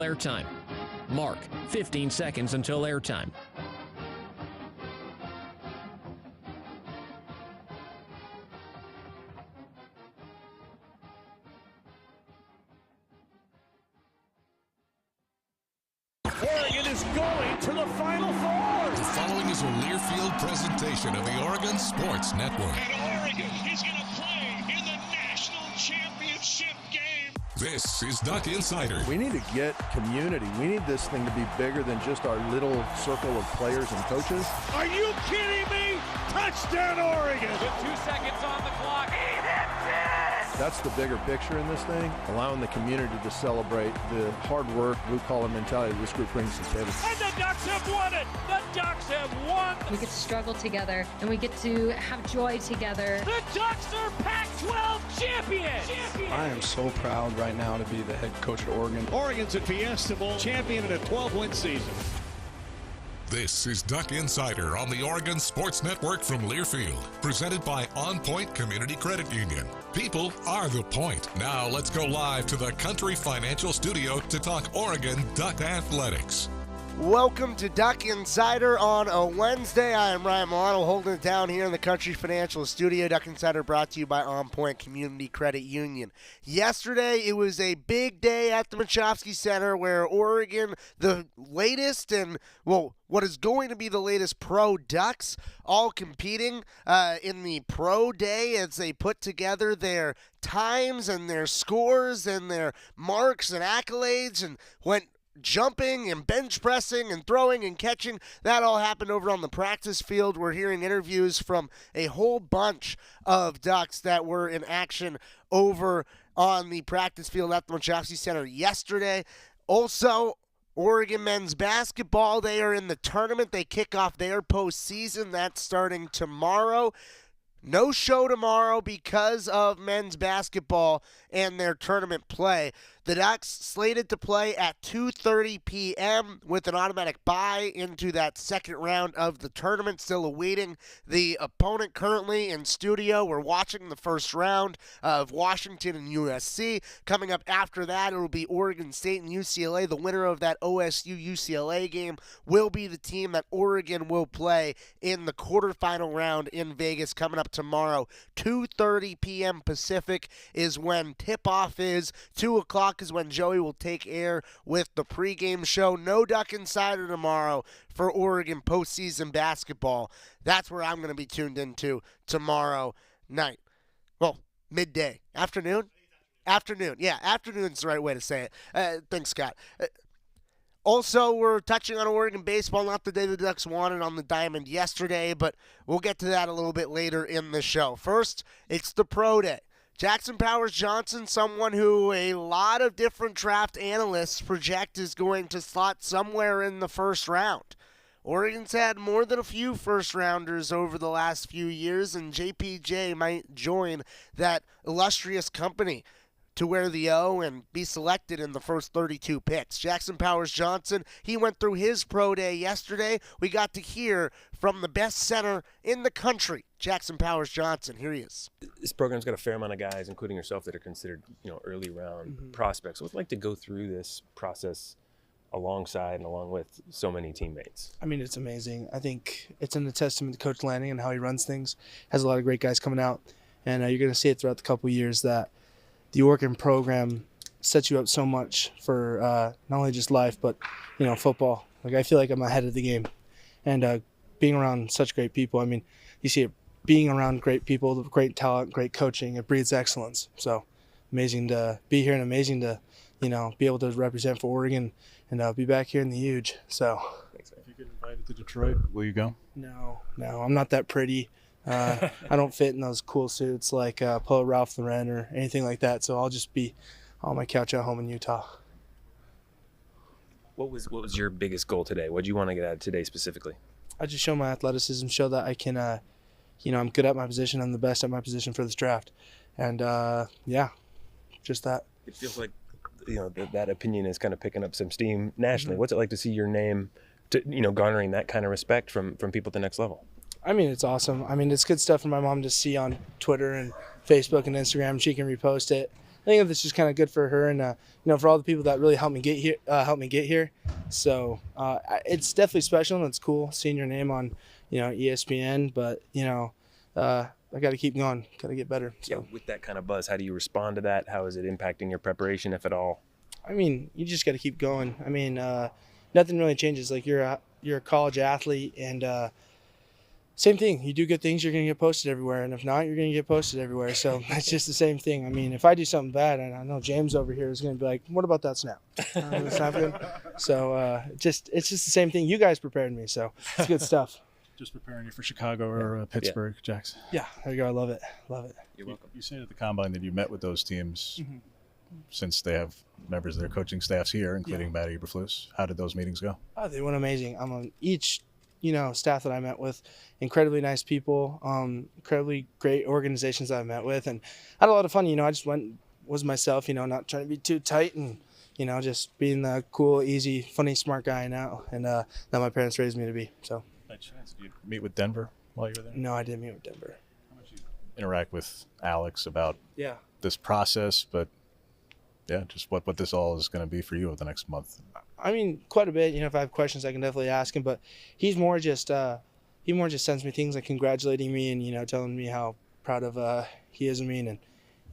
Airtime. Mark, 15 seconds until airtime. Oregon is going to the Final Four. The following is a Learfield presentation of the Oregon Sports Network. And Oregon is going to play in the national championship game. This is Duck Insider. We need to get community. We need this thing to be bigger than just our little circle of players and coaches. Are you kidding me? Touchdown, Oregon. With 2 seconds on the clock. He hits it! That's the bigger picture in this thing, allowing the community to celebrate the hard work, blue-collar mentality this group brings to the table. And the Ducks have won it. The Ducks have won. We get to struggle together, and we get to have joy together. The Ducks are Pac-12 champions. I am so proud right now to be the head coach at Oregon. Oregon's a Fiesta Bowl champion in a 12-win season. This is Duck Insider on the Oregon Sports Network from Learfield, presented by OnPoint Community Credit Union. People are the point. Now let's go live to the Country Financial Studio to talk Oregon Duck Athletics. Welcome to Duck Insider on a Wednesday. I am Ryan Milano holding it down here in the Country Financial Studio. Duck Insider brought to you by OnPoint Community Credit Union. Yesterday, it was a big day at the Machofsky Center where Oregon, the latest and, well, what is going to be the latest pro Ducks, all competing in the pro day as they put together their times and their scores and their marks and accolades and went jumping and bench pressing and throwing and catching. That all happened over on the practice field. We're hearing interviews from a whole bunch of Ducks that were in action over on the practice field at the Machofsky Center yesterday. Also, Oregon men's basketball, they are in the tournament. They kick off their postseason. That's starting tomorrow. No show tomorrow because of men's basketball and their tournament play. The Ducks slated to play at 2:30 p.m. with an automatic bye into that second round of the tournament. Still awaiting the opponent currently in studio. We're watching the first round of Washington and USC. Coming up after that, it will be Oregon State and UCLA. The winner of that OSU-UCLA game will be the team that Oregon will play in the quarterfinal round in Vegas coming up tomorrow. 2:30 p.m. Pacific is when tip-off is. 2 o'clock is when Joey will take air with the pregame show. No Duck Insider tomorrow for Oregon postseason basketball. That's where I'm going to be tuned into tomorrow night. Well, midday. Afternoon? Afternoon. Yeah, afternoon's the right way to say it. Thanks, Scott. Also, we're touching on Oregon baseball, not the day the Ducks won it on the diamond yesterday, but we'll get to that a little bit later in the show. First, it's the pro day. Jackson Powers Johnson, someone who a lot of different draft analysts project is going to slot somewhere in the first round. Oregon's had more than a few first-rounders over the last few years, and JPJ might join that illustrious company to wear the O and be selected in the first 32 picks. Jackson Powers Johnson, he went through his pro day yesterday. We got to hear from the best center in the country, Jackson Powers Johnson. Here he is. This program's got a fair amount of guys, including yourself, that are considered, early round prospects. What's it like to go through this process alongside and along with so many teammates? I mean, it's amazing. I think it's a testament to Coach Lanning and how he runs things. Has a lot of great guys coming out, and you're going to see it throughout the couple years that the Oregon program sets you up so much for not only just life, but, football. Like, I feel like I'm ahead of the game. And being around such great people, I mean, you see it being around great people, great talent, great coaching, it breeds excellence. So amazing to be here and amazing to, be able to represent for Oregon and be back here in the huge. So if you get invited to Detroit, will you go? No, I'm not that pretty. I don't fit in those cool suits like Paul Ralph Lauren or anything like that. So I'll just be on my couch at home in Utah. What was your biggest goal today? What do you want to get out of today specifically? I just show my athleticism, show that I can, I'm good at my position. I'm the best at my position for this draft. And, just that. It feels like, that opinion is kind of picking up some steam nationally. What's it like to see your name, garnering that kind of respect from people at the next level? I mean, it's awesome. I mean, it's good stuff for my mom to see on Twitter and Facebook and Instagram. She can repost it. think this is kind of good for her and for all the people that really helped me get here. So it's definitely special and it's cool seeing your name on ESPN. But I got to keep going, got to get better. So. Yeah, with that kind of buzz, how do you respond to that? How is it impacting your preparation, if at all? I mean, you just got to keep going. I mean, nothing really changes. Like you're a college athlete, and same thing. You do good things, you're gonna get posted everywhere, and if not, you're gonna get posted everywhere. So it's just the same thing. I mean, if I do something bad, and I know James over here is gonna be like, "What about that snap?" It's not good. So it's just the same thing. You guys prepared me, so it's good stuff. Just preparing you for Chicago or Pittsburgh, Jax. Yeah, there you go. I love it. Love it. You're welcome. You say at the Combine that you met with those teams since they have members of their coaching staffs here, including Matt Eberflus. How did those meetings go? Oh, they went amazing. I'm on each, staff that I met with, incredibly nice people, incredibly great organizations that I met with, and I had a lot of fun. I just was myself, not trying to be too tight and, just being the cool, easy, funny, smart guy now, and that my parents raised me to be, so. By chance, did you meet with Denver while you were there? No, I didn't meet with Denver. How much you interact with Alex about Yeah. this process, but just what this all is going to be for you over the next month? I mean, quite a bit. If I have questions, I can definitely ask him. But he's more just sends me things like congratulating me and telling me how proud of he is of me. And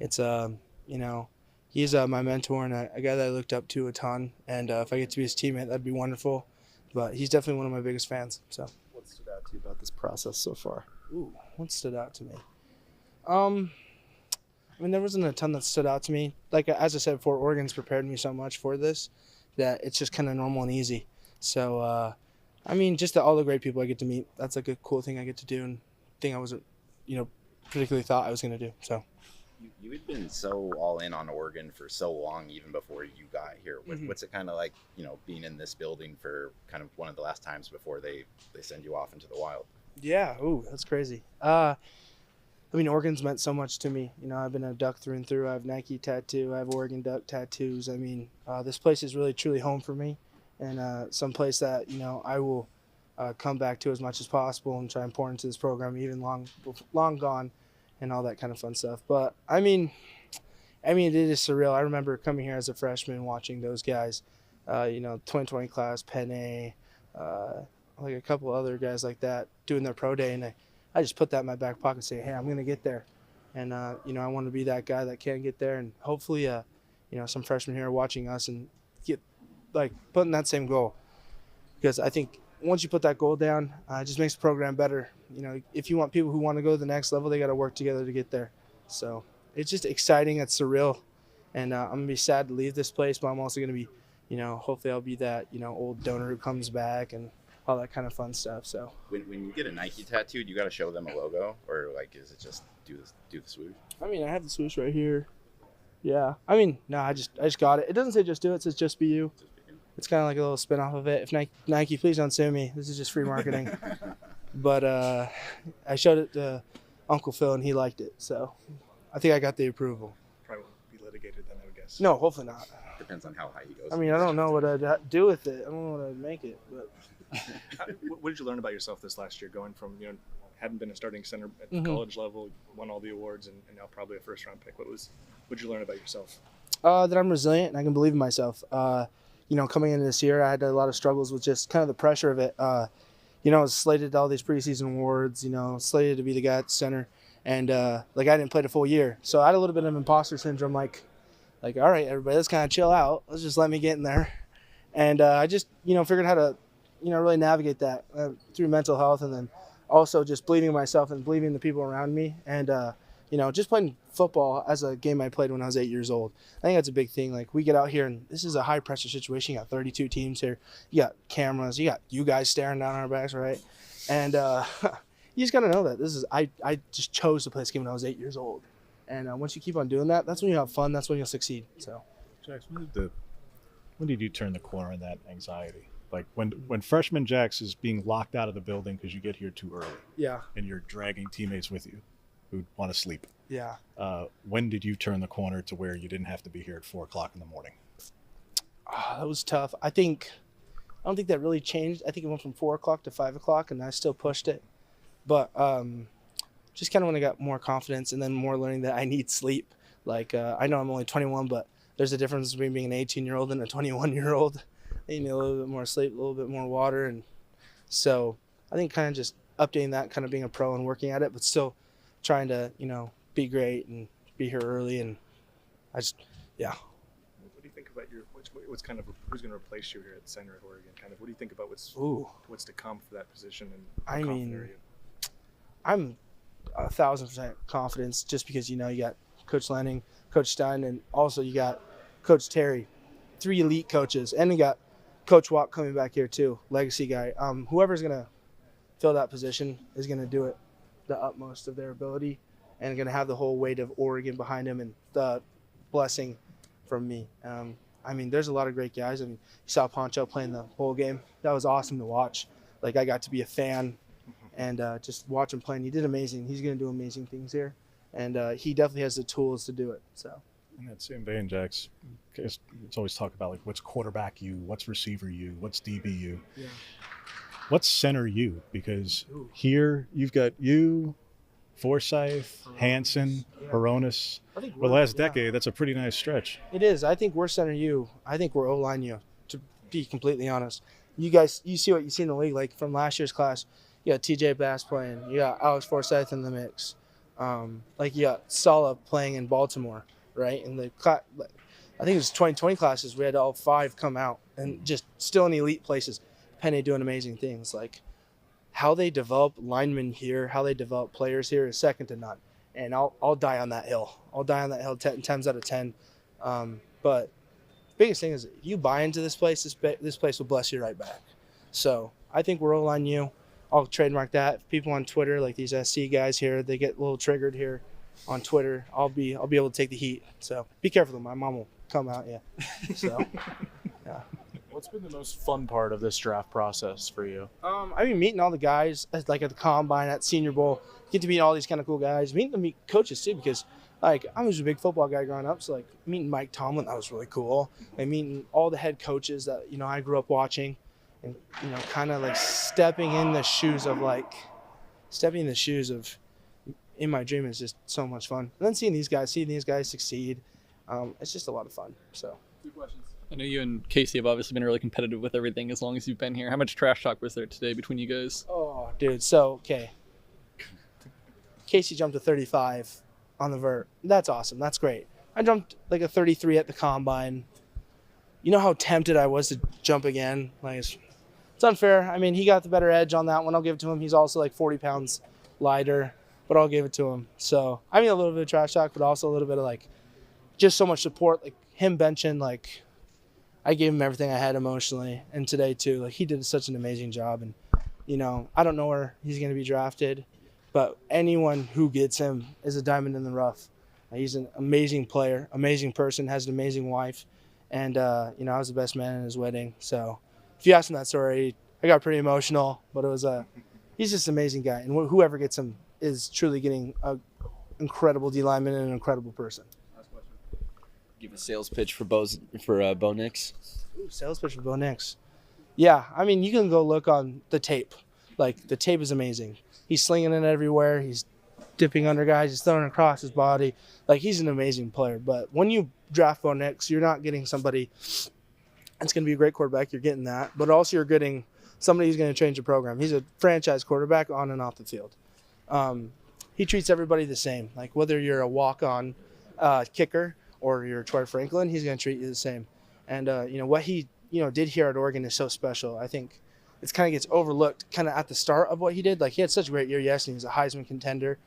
it's he's my mentor and a guy that I looked up to a ton. And if I get to be his teammate, that'd be wonderful. But he's definitely one of my biggest fans. So. What stood out to you about this process so far? Ooh, what stood out to me? I mean, there wasn't a ton that stood out to me. Like, as I said before, Oregon's prepared me so much for this that it's just kind of normal and easy. So, I mean, just all the great people I get to meet, that's like a cool thing I get to do and thing I wasn't, particularly thought I was going to do. So. You had been so all in on Oregon for so long, even before you got here. What's it kind of like, being in this building for kind of one of the last times before they send you off into the wild? Yeah. Ooh, that's crazy. I mean, Oregon's meant so much to me. I've been a Duck through and through. I have Nike tattoo. I have Oregon Duck tattoos. I mean, this place is really, truly home for me and some place that, I will come back to as much as possible and try and pour into this program, even long gone and all that kind of fun stuff. But, I mean, it is surreal. I remember coming here as a freshman watching those guys, 2020 class, Penne, like a couple other guys like that doing their pro day, and I just put that in my back pocket and say, hey, I'm going to get there. And, I want to be that guy that can get there. And hopefully, some freshmen here are watching us and get, putting that same goal. Because I think once you put that goal down, it just makes the program better. If you want people who want to go to the next level, they got to work together to get there. So it's just exciting. It's surreal. And I'm going to be sad to leave this place, but I'm also going to be, hopefully I'll be that, old donor who comes back and all that kind of fun stuff. So when you get a Nike tattoo, you got to show them a logo, or is it just do the swoosh? I mean, I have the swoosh right here. Yeah. I mean, no, I just got it. It doesn't say just do it. It says just be you. It's kind of like a little spin off of it. If Nike, please don't sue me. This is just free marketing. But I showed it to Uncle Phil and he liked it. So I think I got the approval. Probably won't be litigated then, I would guess. No, hopefully not. Depends on how high he goes. I mean, I don't know what I'd do with it. I don't know what I'd make it, but. What did you learn about yourself this last year, going from hadn't been a starting center at the college level, won all the awards, and now probably a first-round pick? What did you learn about yourself? That I'm resilient and I can believe in myself. Coming into this year, I had a lot of struggles with just kind of the pressure of it. I was slated to all these preseason awards, slated to be the guy at the center, and I didn't play the full year, so I had a little bit of imposter syndrome. Like, all right, everybody, let's kind of chill out. Let's just let me get in there, and I just figured how to. Really navigate that through mental health, and then also just believing in myself and believing in the people around me, and just playing football as a game I played when I was 8 years old. I think that's a big thing. Like, we get out here and this is a high pressure situation. You got 32 teams here. You got cameras. You got you guys staring down our backs, right? And you just gotta know that this is. I just chose to play this game when I was 8 years old, and once you keep on doing that, that's when you have fun. That's when you'll succeed. So, Jax, when did you turn the corner in that anxiety? Like when freshman Jax is being locked out of the building because you get here too early. Yeah. And you're dragging teammates with you who want to sleep. Yeah. When did you turn the corner to where you didn't have to be here at 4:00 in the morning? That was tough. I don't think that really changed. I think it went from 4:00 to 5:00, and I still pushed it. But just kind of when I got more confidence and then more learning that I need sleep. Like, I know I'm only 21, but there's a difference between being an 18-year-old and a 21-year-old. You need a little bit more sleep, a little bit more water. And so I think kind of just updating that, kind of being a pro and working at it, but still trying to, be great and be here early. And I just, yeah. What do you think about what's kind of who's going to replace you here at center at Oregon? Kind of what do you think about what's to come for that position? And how confident are you? I'm 1,000% confidence just because, you got Coach Lanning, Coach Stein, and also you got Coach Terry, 3 elite coaches, and you got Coach Watt coming back here too, legacy guy. Whoever's going to fill that position is going to do it the utmost of their ability and going to have the whole weight of Oregon behind him and the blessing from me. There's a lot of great guys. You saw Poncho playing the whole game. That was awesome to watch. Like, I got to be a fan and just watch him play. And he did amazing. He's going to do amazing things here. And he definitely has the tools to do it. So. In that same vein, Jax, it's always talk about like what's quarterback you, what's receiver you, what's DB you. Yeah. What's center you? Because here you've got you, Forsyth, Hansen, Horonis. For the last decade, that's a pretty nice stretch. It is. I think we're center you. I think we're O-line you, to be completely honest. You guys, you see what you see in the league. Like from last year's class, you got TJ Bass playing. You got Alex Forsyth in the mix. You got Sala playing in Baltimore, right? And I think it was 2020 classes. We had all 5 come out and just still in elite places. Penny doing amazing things. Like how they develop linemen here, how they develop players here is second to none. And I'll die on that hill. I'll die on that hill 10 times out of 10. But biggest thing is if you buy into this place, this place will bless you right back. So I think we're O-line you. I'll trademark that. If people on Twitter, like these SC guys here, they get a little triggered here on Twitter, I'll be able to take the heat. So be careful. My mom will come out. Yeah. So yeah. What's been the most fun part of this draft process for you? Meeting all the guys like at the combine, at Senior Bowl. Get to meet all these kind of cool guys. Meet coaches too, because like I was a big football guy growing up. So like meeting Mike Tomlin, that was really cool. And meeting all the head coaches that I grew up watching, and kind of like stepping in the shoes of in my dream is just so much fun. And then seeing these guys succeed, it's just a lot of fun. So. 2 questions. I know you and Casey have obviously been really competitive with everything as long as you've been here. How much trash talk was there today between you guys? Oh, dude. So, okay. Casey jumped to 35 on the vert. That's awesome. That's great. I jumped like a 33 at the combine. You know how tempted I was to jump again? Like, it's unfair. He got the better edge on that one. I'll give it to him. He's also like 40 pounds lighter, but I'll give it to him. So, a little bit of trash talk, but also a little bit of like just so much support. Like him benching, like, I gave him everything I had emotionally, and today too. Like he did such an amazing job, and I don't know where he's going to be drafted, but anyone who gets him is a diamond in the rough. He's an amazing player, amazing person, has an amazing wife, and I was the best man in his wedding. So if you ask him that story, I got pretty emotional, but it was he's just an amazing guy, and whoever gets him is truly getting an incredible D lineman and an incredible person. Give a sales pitch for Bo Nix. Ooh, sales pitch for Bo Nix. Yeah, you can go look on the tape. Like, the tape is amazing. He's slinging it everywhere. He's dipping under guys. He's throwing across his body. Like, he's an amazing player. But when you draft Bo Nix, you're not getting somebody that's going to be a great quarterback. You're getting that. But also you're getting somebody who's going to change the program. He's a franchise quarterback on and off the field. He treats everybody the same. Like, whether you're a walk-on kicker or you're Troy Franklin, he's going to treat you the same. And, what he, did here at Oregon is so special. I think it kind of gets overlooked kind of at the start of what he did. Like, he had such a great year, yes, and he's a Heisman contender.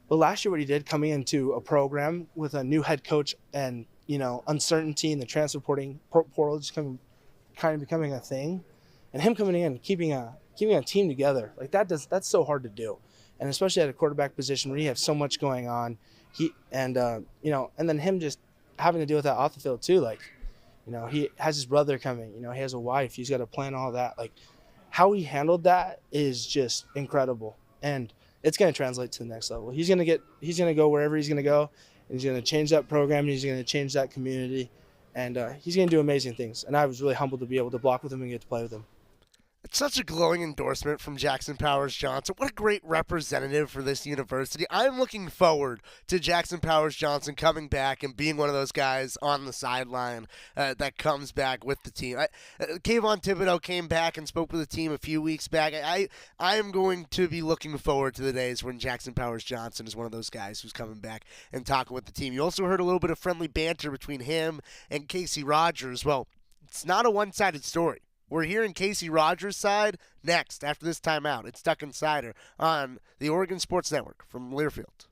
But last year what he did coming into a program with a new head coach and, uncertainty in the transfer portal just kind of becoming a thing. And him coming in, keeping a team together, like that's so hard to do. And especially at a quarterback position where you have so much going on. And then him just having to deal with that off the field too. Like, he has his brother coming, he has a wife, he's got to plan all that. Like, how he handled that is just incredible. And it's going to translate to the next level. He's going to go wherever he's going to go, and he's going to change that program, and he's going to change that community, and he's going to do amazing things. And I was really humbled to be able to block with him and get to play with him. It's such a glowing endorsement from Jackson Powers Johnson. What a great representative for this university. I'm looking forward to Jackson Powers Johnson coming back and being one of those guys on the sideline that comes back with the team. Kayvon Thibodeau came back and spoke with the team a few weeks back. I am going to be looking forward to the days when Jackson Powers Johnson is one of those guys who's coming back and talking with the team. You also heard a little bit of friendly banter between him and Casey Rogers. Well, it's not a one-sided story. We're hearing Casey Rogers' side next after this timeout. It's Duck Insider on the Oregon Sports Network from Learfield.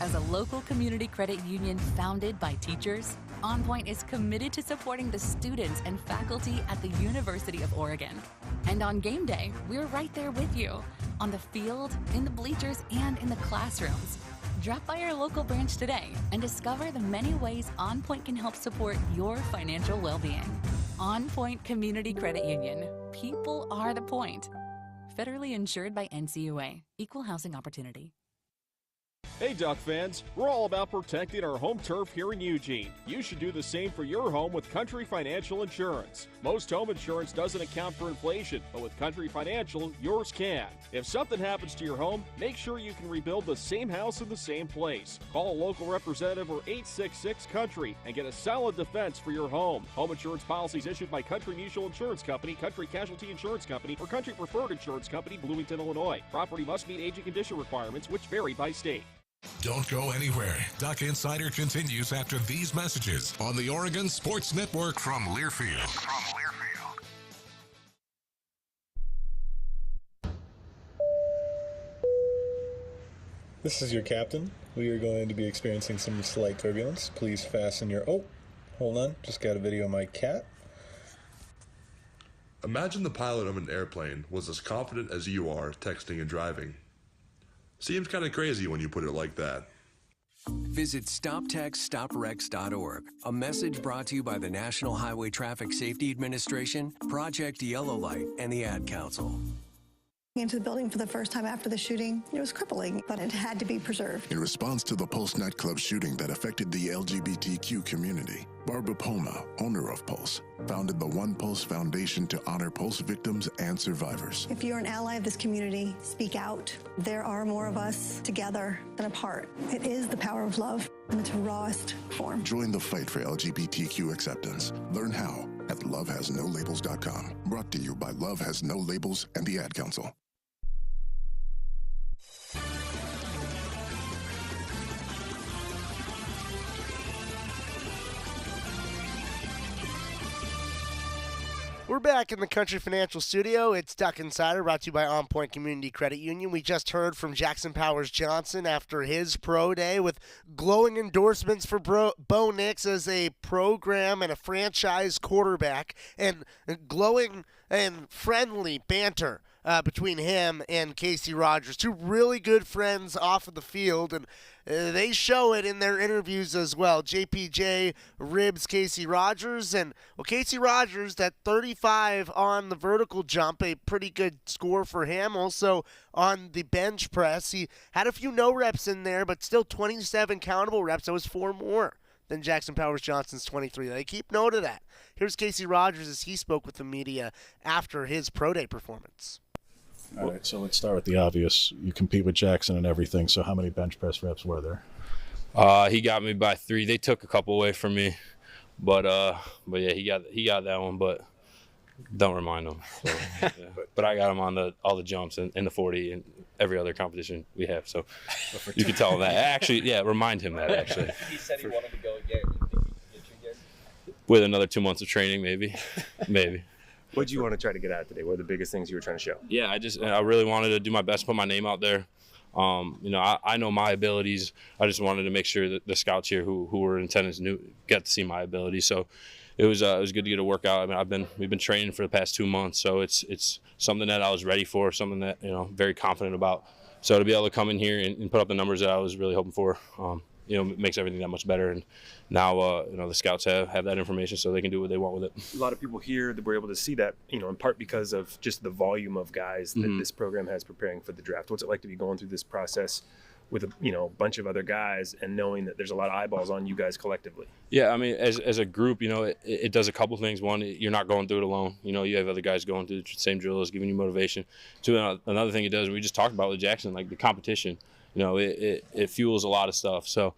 As a local community credit union founded by teachers, OnPoint is committed to supporting the students and faculty at the University of Oregon. And on game day, we're right there with you, on the field, in the bleachers, and in the classrooms. Drop by our local branch today and discover the many ways OnPoint can help support your financial well-being. OnPoint Community Credit Union. People are the point. Federally insured by NCUA. Equal housing opportunity. Hey Duck fans, we're all about protecting our home turf here in Eugene. You should do the same for your home with Country Financial Insurance. Most home insurance doesn't account for inflation, but with Country Financial, yours can. If something happens to your home, make sure you can rebuild the same house in the same place. Call a local representative or 866-COUNTRY and get a solid defense for your home. Home insurance policies issued by Country Mutual Insurance Company, Country Casualty Insurance Company, or Country Preferred Insurance Company, Bloomington, Illinois. Property must meet age and condition requirements, which vary by state. Don't go anywhere. Duck Insider continues after these messages on the Oregon Sports Network from Learfield. This is your captain. We are going to be experiencing some slight turbulence. Please fasten your... Oh, hold on. Just got a video of my cat. Imagine the pilot of an airplane was as confident as you are texting and driving. Seems kind of crazy when you put it like that. Visit StopTextStopWrecks.org. A message brought to you by the National Highway Traffic Safety Administration, Project Yellow Light, and the Ad Council. Into the building for the first time after the shooting. It was crippling, but it had to be preserved. In response to the Pulse nightclub shooting that affected the LGBTQ community, Barbara Poma, owner of Pulse, founded the One Pulse Foundation to honor Pulse victims and survivors. If you're an ally of this community, speak out. There are more of us together than apart. It is the power of love in its rawest form. Join the fight for LGBTQ acceptance. Learn how at lovehasnolabels.com. Brought to you by Love Has No Labels and the Ad Council. We're back in the Country Financial Studio. It's Duck Insider, brought to you by OnPoint Community Credit Union. We just heard from Jackson Powers Johnson after his pro day with glowing endorsements for Bo Nix as a program and a franchise quarterback, and glowing and friendly banter between him and Casey Rogers, two really good friends off of the field, and they show it in their interviews as well. JPJ ribs Casey Rogers, and Casey Rogers, that 35 on the vertical jump, a pretty good score for him. Also on the bench press, he had a few no reps in there, but still 27 countable reps. That was 4 more than Jackson Powers Johnson's 23. They keep note of that. Here's Casey Rogers as he spoke with the media after his pro day performance. All right, so let's start with the obvious. You compete with Jackson and everything, so how many bench press reps were there? He got me by 3. They took a couple away from me, but yeah, he got that one, but don't remind him. So, yeah. But I got him on all the jumps in the 40 and every other competition we have, so you can tell him that. Actually, yeah, remind him that, actually. He said he wanted to go again. You think he can get you again? With another 2 months of training, maybe. What did you want to try to get at today? What are the biggest things you were trying to show? Yeah, I really wanted to do my best, put my name out there. I know my abilities. I just wanted to make sure that the scouts here who were in attendance get to see my abilities. So it was good to get a workout. I mean, we've been training for the past 2 months, so it's something that I was ready for, something that very confident about. So to be able to come in here and put up the numbers that I was really hoping for, makes everything that much better. And now, the scouts have that information, so they can do what they want with it. A lot of people here that were able to see that, in part because of just the volume of guys that this program has preparing for the draft. What's it like to be going through this process with a bunch of other guys, and knowing that there's a lot of eyeballs on you guys collectively? Yeah, I mean, as a group, it does a couple things. One, you're not going through it alone. You have other guys going through the same drills, giving you motivation. Two, another thing it does, we just talked about with Jackson, like the competition. It fuels a lot of stuff. So,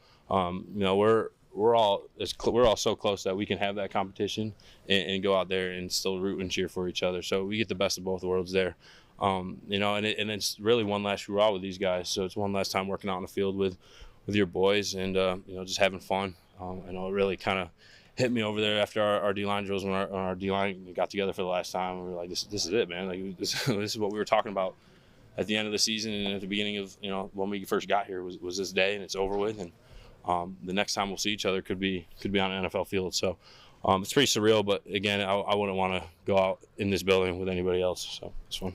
we're all so close that we can have that competition and go out there and still root and cheer for each other. So we get the best of both worlds there. And it's really one last hurrah with these guys. So it's one last time working out in the field with your boys and, just having fun. It really kind of hit me over there after our D-line drills when our D-line got together for the last time. We were like, this is it, man. Like this is what we were talking about at the end of the season and at the beginning of, when we first got here was this day, and it's over with. And the next time we'll see each other could be on an NFL field. So it's pretty surreal, but again, I wouldn't want to go out in this building with anybody else. So it's fun.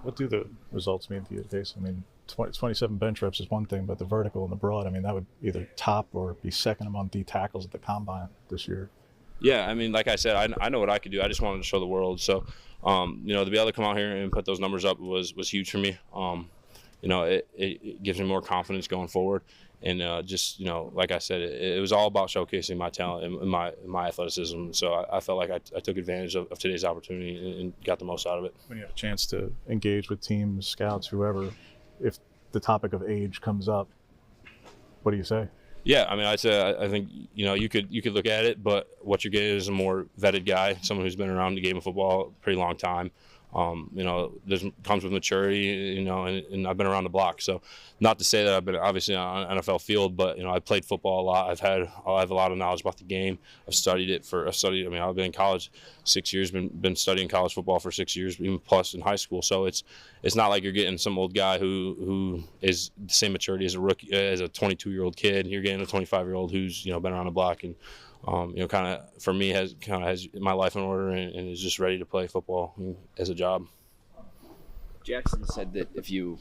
What do the results mean to you, Case? I mean, 27 bench reps is one thing, but the vertical and the broad, I mean, that would either top or be second among D tackles at the combine this year. Yeah, I mean, like I said, I know what I could do. I just wanted to show the world. So, to be able to come out here and put those numbers up was huge for me. It gives me more confidence going forward. And like I said, it was all about showcasing my talent and my athleticism. So I felt like I took advantage of today's opportunity and got the most out of it. When you have a chance to engage with teams, scouts, whoever, if the topic of age comes up, what do you say? Yeah, I mean, I think you could look at it, but what you're getting is a more vetted guy, someone who's been around the game of football a pretty long time. There's comes with maturity, and I've been around the block. So not to say that I've been obviously on an NFL field, but, I played football a lot. I have a lot of knowledge about the game. I've been in college 6 years, been studying college football for 6 years, even plus in high school. So it's not like you're getting some old guy who is the same maturity as a rookie, as a 22-year-old kid. You're getting a 25-year-old who's, been around the block and, kind of for me has my life in order and is just ready to play football as a job. Jackson said that if you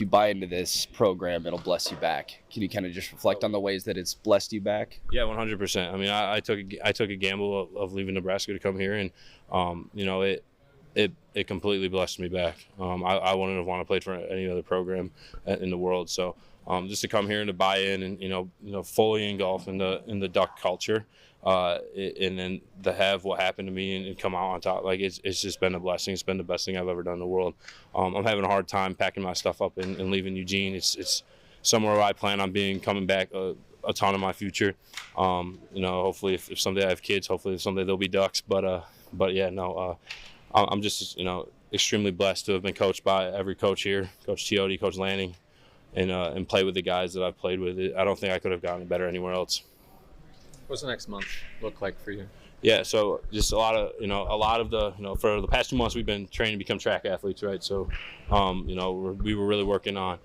buy into this program, it'll bless you back. Can you kind of just reflect on the ways that it's blessed you back? Yeah, 100%. I mean, I took a gamble of leaving Nebraska to come here, and it completely blessed me back. I wouldn't have wanted to play for any other program in the world. So just to come here and to buy in and fully engulf in the Duck culture, and then to have what happened to me and come out on top, like it's just been a blessing. It's been the best thing I've ever done in the world. I'm having a hard time packing my stuff up and leaving Eugene. It's somewhere where I plan on coming back a ton of my future. Hopefully if someday I have kids, hopefully someday they'll be Ducks. But yeah, no. I'm just extremely blessed to have been coached by every coach here, Coach Teote, Coach Lanning, and play with the guys that I've played with. I don't think I could have gotten better anywhere else. What's the next month look like for you? Yeah, so just a lot of the for the past 2 months we've been training to become track athletes, right? So we were really working on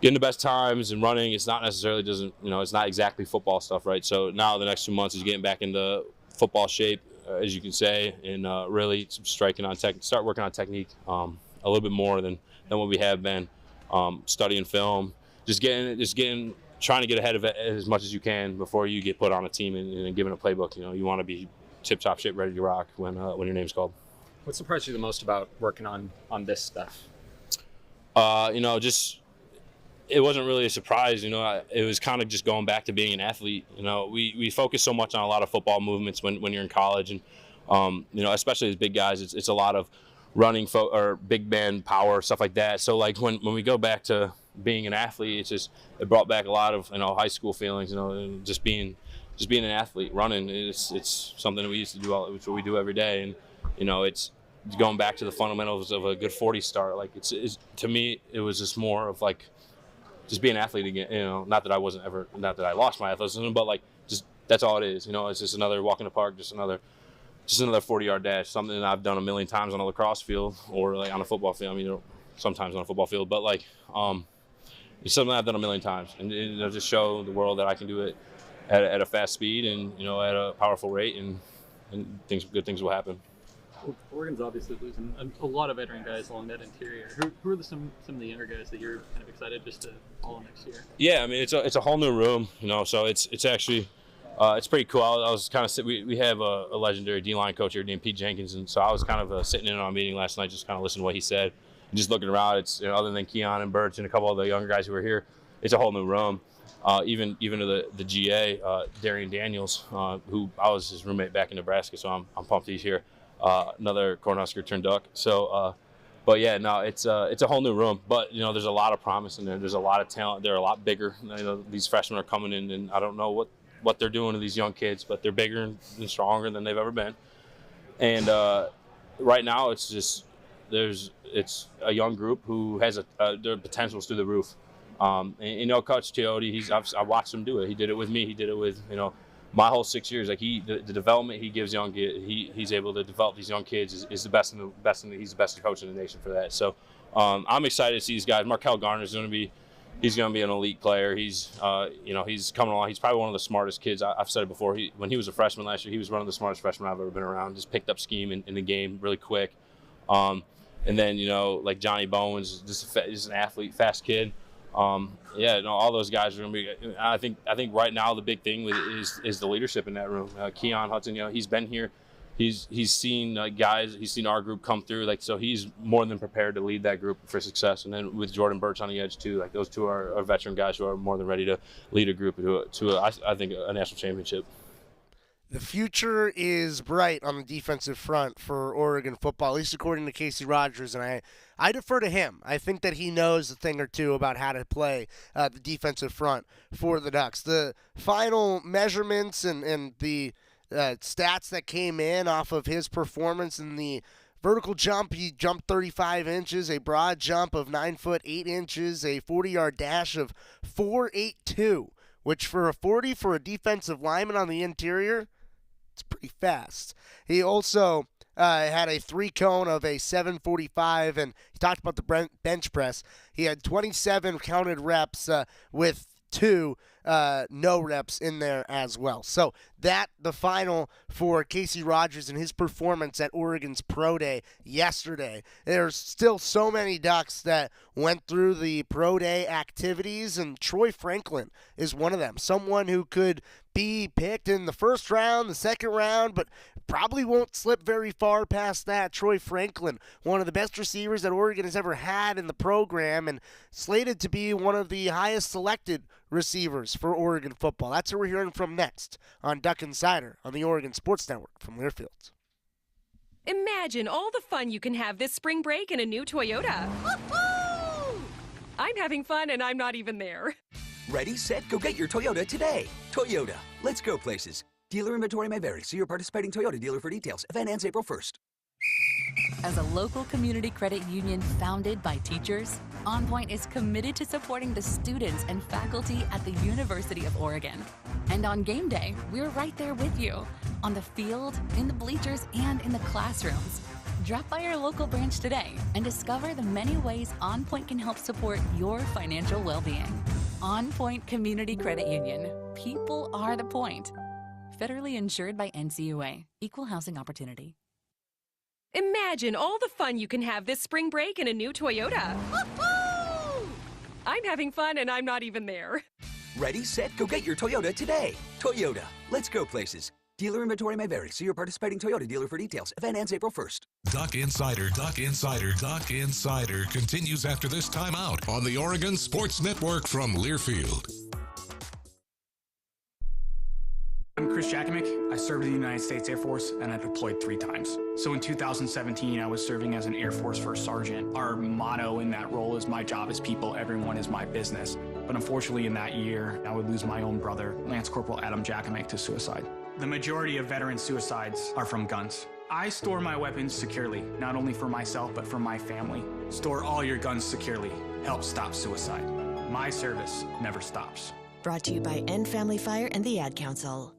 getting the best times and running. It's not necessarily it's not exactly football stuff, right? So now the next 2 months is getting back into football shape, as you can say, and really start working on technique a little bit more than what we have been, studying film, trying to get ahead of it as much as you can before you get put on a team and given a playbook. You want to be tip-top shape, ready to rock when your name's called. What surprised you the most about working on this stuff? It wasn't really a surprise. It was kind of just going back to being an athlete. We focus so much on a lot of football movements when you're in college, and especially as big guys, it's a lot of running or big man power, stuff like that. So like when we go back to being an athlete, it brought back a lot of high school feelings. And just being an athlete, running. It's something that we used to do. It's what we do every day, and it's going back to the fundamentals of a good 40 start. Like it's to me, it was just more of like just being an athlete again. Not that I lost my athleticism, but like just that's all it is. It's just another walk in the park, just another 40-yard dash, something that I've done a million times on a lacrosse field or like on a football field. Sometimes on a football field, but like it's something I've done a million times, and it'll just show the world that I can do it at a fast speed and at a powerful rate, and good things will happen. Oregon's obviously losing a lot of veteran guys along that interior. Who are some of the younger guys that you're kind of excited just to follow next year? Yeah, I mean it's a whole new room, so it's actually it's pretty cool. I was kind of we have a legendary D-line coach here named Pete Jenkins, and so I was kind of sitting in on a meeting last night, just kind of listening to what he said. just looking around, it's other than Keon and Birch and a couple of the younger guys who are here, it's a whole new room. Even to the GA, Darian Daniels, who I was his roommate back in Nebraska, so I'm pumped he's here. Another Cornhusker turned Duck. So, but yeah, no, it's a whole new room. But there's a lot of promise in there. There's a lot of talent. They're a lot bigger. These freshmen are coming in, and I don't know what they're doing to these young kids, but they're bigger and stronger than they've ever been. And right now, it's a young group who has their potential's through the roof. Coach Teote, I watched him do it. He did it with me. He did it with my whole 6 years. Like the development he gives young kids, he's able to develop these young kids is the best he's the best coach in the nation for that. So I'm excited to see these guys. Markel Garner's going to be an elite player. He's coming along. He's probably one of the smartest kids. I've said it before. When he was a freshman last year, he was one of the smartest freshmen I've ever been around. Just picked up scheme in the game really quick. And then like Johnny Bowen's just an athlete, fast kid. All those guys are going to be. I think right now the big thing is the leadership in that room. Keon Hudson, he's been here. He's seen guys. He's seen our group come through. So he's more than prepared to lead that group for success. And then with Jordan Birch on the edge too. Those two are veteran guys who are more than ready to lead a group to I think a national championship. The future is bright on the defensive front for Oregon football, at least according to Casey Rogers, and I defer to him. I think that he knows a thing or two about how to play the defensive front for the Ducks. The final measurements and the stats that came in off of his performance in the vertical jump, he jumped 35 inches, a broad jump of 9 foot 8 inches, a 40-yard dash of 4.82, which for a 40 for a defensive lineman on the interior, it's pretty fast. He also had a 3-cone of a 745, and he talked about the bench press. He had 27 counted reps with 2 no reps in there as well. So the final for Casey Rogers and his performance at Oregon's Pro Day yesterday. There's still so many Ducks that went through the Pro Day activities, and Troy Franklin is one of them. Someone who could be picked in the first round, the second round, but probably won't slip very far past that. Troy Franklin, one of the best receivers that Oregon has ever had in the program, and slated to be one of the highest selected receivers for Oregon football. That's who we're hearing from next on Duck Insider on the Oregon Sports Network from Learfield. Imagine all the fun you can have this spring break in a new Toyota. Woo-hoo! I'm having fun and I'm not even there. Ready, set, go get your Toyota today. Toyota, let's go places. Dealer inventory may vary. See your participating Toyota dealer for details. Event ends April 1st. As a local community credit union founded by teachers, OnPoint is committed to supporting the students and faculty at the University of Oregon. And on game day, we're right there with you, on the field, in the bleachers, and in the classrooms. Drop by our local branch today and discover the many ways OnPoint can help support your financial well-being. OnPoint Community Credit Union. People are the point. Federally insured by NCUA. Equal housing opportunity. Imagine all the fun you can have this spring break in a new Toyota. Woo-hoo! I'm having fun and I'm not even there. Ready, set, go get your Toyota today. Toyota, let's go places. Dealer inventory may vary. See your participating Toyota dealer for details. Event ends April 1st. Duck Insider continues after this timeout on the Oregon Sports Network from Learfield. I'm Chris Jakovic. I served in the United States Air Force and I deployed 3 times. So in 2017, I was serving as an Air Force First Sergeant. Our motto in that role is my job is people, everyone is my business. But unfortunately in that year, I would lose my own brother, Lance Corporal Adam Jakovic, to suicide. The majority of veteran suicides are from guns. I store my weapons securely, not only for myself, but for my family. Store all your guns securely. Help stop suicide. My service never stops. Brought to you by End Family Fire and the Ad Council.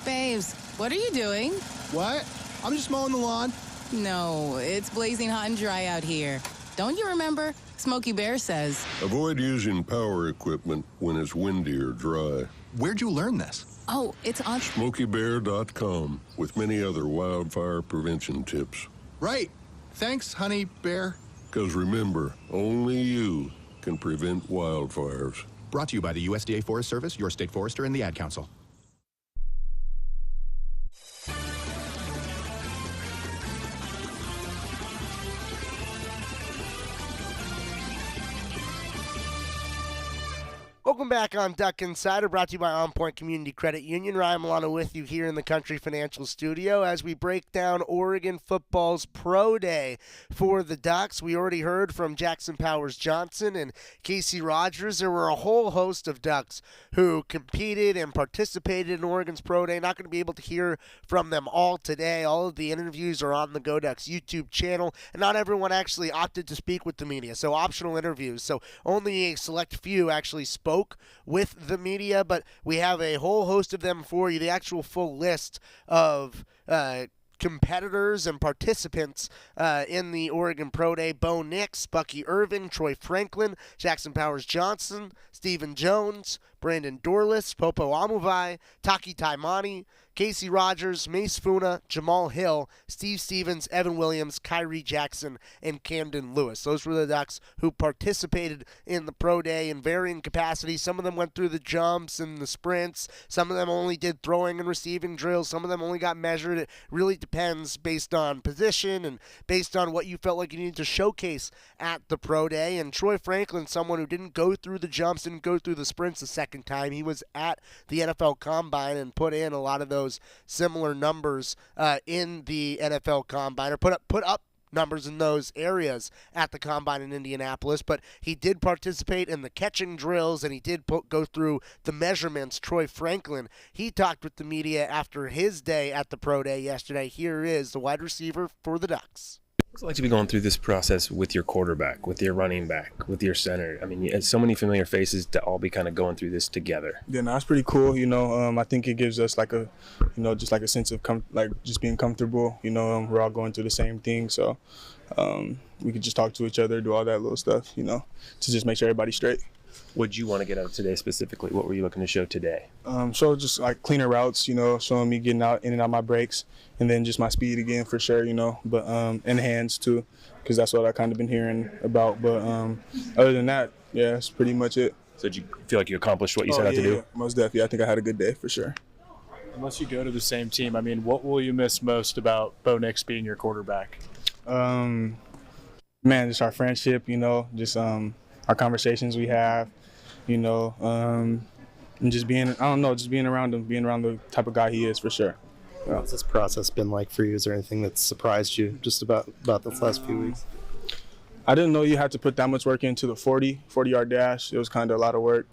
Babes, what are you doing? What? I'm just mowing the lawn. No, it's blazing hot and dry out here. Don't you remember? Smokey Bear says. Avoid using power equipment when it's windy or dry. Where'd you learn this? Oh, it's on SmokeyBear.com with many other wildfire prevention tips. Right. Thanks, Honey Bear. Because remember, only you can prevent wildfires. Brought to you by the USDA Forest Service, your state forester, and the Ad Council. Welcome back on Duck Insider, brought to you by OnPoint Community Credit Union. Ryan Milano with you here in the Country Financial Studio as we break down Oregon football's Pro Day for the Ducks. We already heard from Jackson Powers Johnson and Casey Rogers. There were a whole host of Ducks who competed and participated in Oregon's Pro Day. Not going to be able to hear from them all today. All of the interviews are on the Go Ducks YouTube channel, and not everyone actually opted to speak with the media, so optional interviews. So only a select few actually spoke with the media, but we have a whole host of them for you. The actual full list of competitors and participants in the Oregon Pro Day: Bo Nix, Bucky Irving, Troy Franklin, Jackson Powers Johnson, Stephen Jones, Brandon Dorless, Popo Amuvai, Taki Taimani, Casey Rogers, Mace Funa, Jamal Hill, Steve Stevens, Evan Williams, Kyrie Jackson, and Camden Lewis. Those were the Ducks who participated in the Pro Day in varying capacities. Some of them went through the jumps and the sprints. Some of them only did throwing and receiving drills. Some of them only got measured. It really depends based on position and based on what you felt like you needed to showcase at the Pro Day. And Troy Franklin, someone who didn't go through the jumps, didn't go through the sprints the second time. He was at the NFL Combine and put in a lot of those similar numbers in the NFL Combine, or put up numbers in those areas at the Combine in Indianapolis. But he did participate in the catching drills, and he did go through the measurements. Troy Franklin, he talked with the media after his day at the Pro Day yesterday. Here is the wide receiver for the Ducks. What's it like to be going through this process with your quarterback, with your running back, with your center? I mean, it's so many familiar faces to all be kind of going through this together. Yeah, no, it's pretty cool. I think it gives us like a, just like a sense of just being comfortable. We're all going through the same thing, so we could just talk to each other, do all that little stuff, to just make sure everybody's straight. What did you want to get out of today specifically? What were you looking to show today? So just like cleaner routes, showing me getting out in and out my breaks, and then just my speed again for sure, but and hands too, because that's what I kind of been hearing about. But other than that, yeah, that's pretty much it. So did you feel like you accomplished what you set out to do? Yeah, most definitely. I think I had a good day for sure. Unless you go to the same team, I mean, what will you miss most about Bo Nix being your quarterback? Man, just our friendship, just our conversations we have, and just being around him, being around the type of guy he is for sure. Yeah. What's this process been like for you? Is there anything that surprised you just about this last few weeks? I didn't know you had to put that much work into the 40-yard dash. It was kind of a lot of work,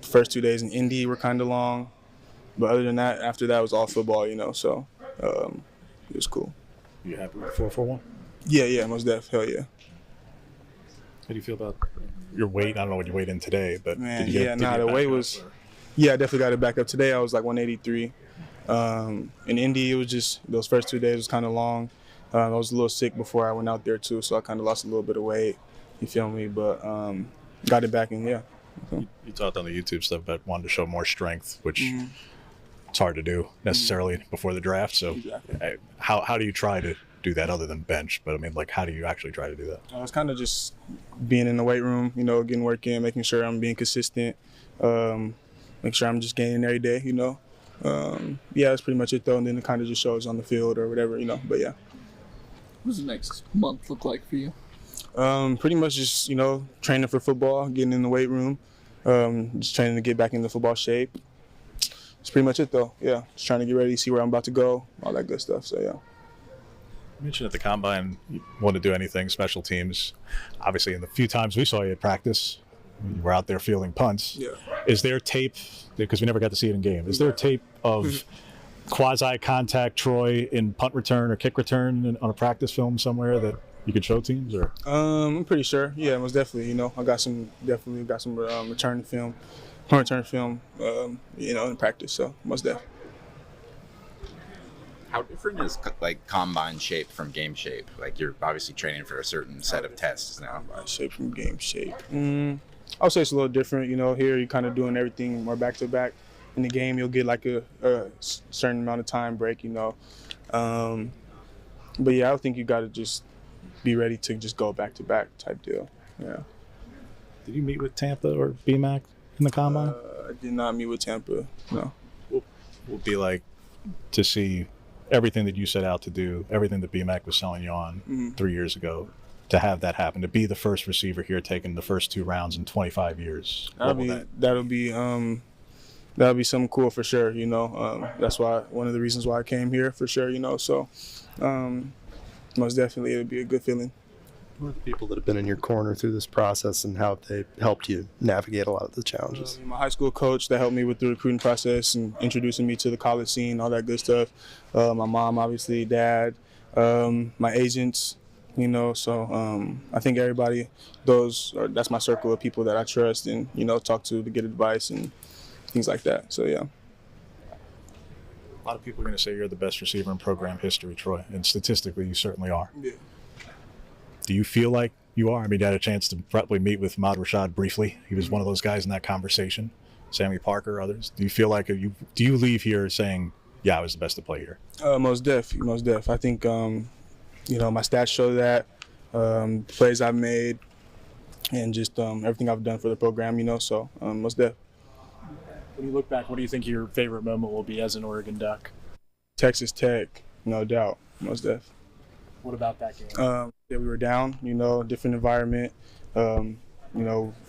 First 2 days in Indy were kind of long, but other than that, after that was all football, so it was cool. You happy with 4-4-1? Yeah, most def. Hell yeah. How do you feel about your weight? I don't know what you weighed in today, but man, did you the weight was. Yeah, I definitely got it back up. Today I was like 183. In Indy, it was just those first 2 days was kind of long. I was a little sick before I went out there too, so I kind of lost a little bit of weight. You feel me? But got it back, and yeah. You talked on the YouTube stuff about wanting to show more strength, which it's hard to do necessarily before the draft. So exactly. How do you try to do that other than bench? But I mean, like, how do you actually try to do that? It's kind of just being in the weight room, getting work in, making sure I'm being consistent, make sure I'm just gaining every day, Yeah, that's pretty much it though. And then it kind of just shows on the field or whatever, but yeah. What does the next month look like for you? Pretty much just, training for football, getting in the weight room, just training to get back into football shape. That's pretty much it though. Yeah, just trying to get ready, see where I'm about to go, all that good stuff. So yeah. You mentioned at the Combine you want to do anything, special teams. Obviously, in the few times we saw you at practice, you were out there fielding punts. Yeah. Is there tape, because we never got to see it in game, is there tape of quasi-contact Troy in punt return or kick return on a practice film somewhere that you could show teams? Or I'm pretty sure. Yeah, most definitely. I got some return film, punt return film, in practice. So most definitely. How different is like combine shape from game shape? Like you're obviously training for a certain set of tests now. Combine shape from game shape. I would say it's a little different. Here you're kind of doing everything more back to back. In the game, you'll get like a certain amount of time break. But yeah, I think you got to just be ready to just go back to back type deal. Yeah. Did you meet with Tampa or BMAC in the Combine? I did not meet with Tampa. No. What would be like to see everything that you set out to do, everything that BMAC was selling you on 3 years ago, to have that happen, to be the first receiver here taking the first 2 rounds in 25 years? That'll be something cool for sure. That's one of the reasons why I came here for sure. So most definitely it'll be a good feeling. Who are the people that have been in your corner through this process, and how have they helped you navigate a lot of the challenges? My high school coach that helped me with the recruiting process and introducing me to the college scene, all that good stuff. My mom, obviously, dad, my agents, so I think everybody, that's my circle of people that I trust and, talk to get advice and things like that. So, yeah. A lot of people are going to say you're the best receiver in program history, Troy, and statistically you certainly are. Yeah. Do you feel like you are? I mean, you had a chance to probably meet with Ahmad Rashad briefly. He was one of those guys in that conversation. Sammy Parker, others. Do you feel like do you leave here saying, yeah, I was the best to play here? Most def. I think, my stats show that, plays I've made, and just everything I've done for the program, so most def. When you look back, what do you think your favorite moment will be as an Oregon Duck? Texas Tech, no doubt, most def. What about that game? Yeah, we were down, different environment,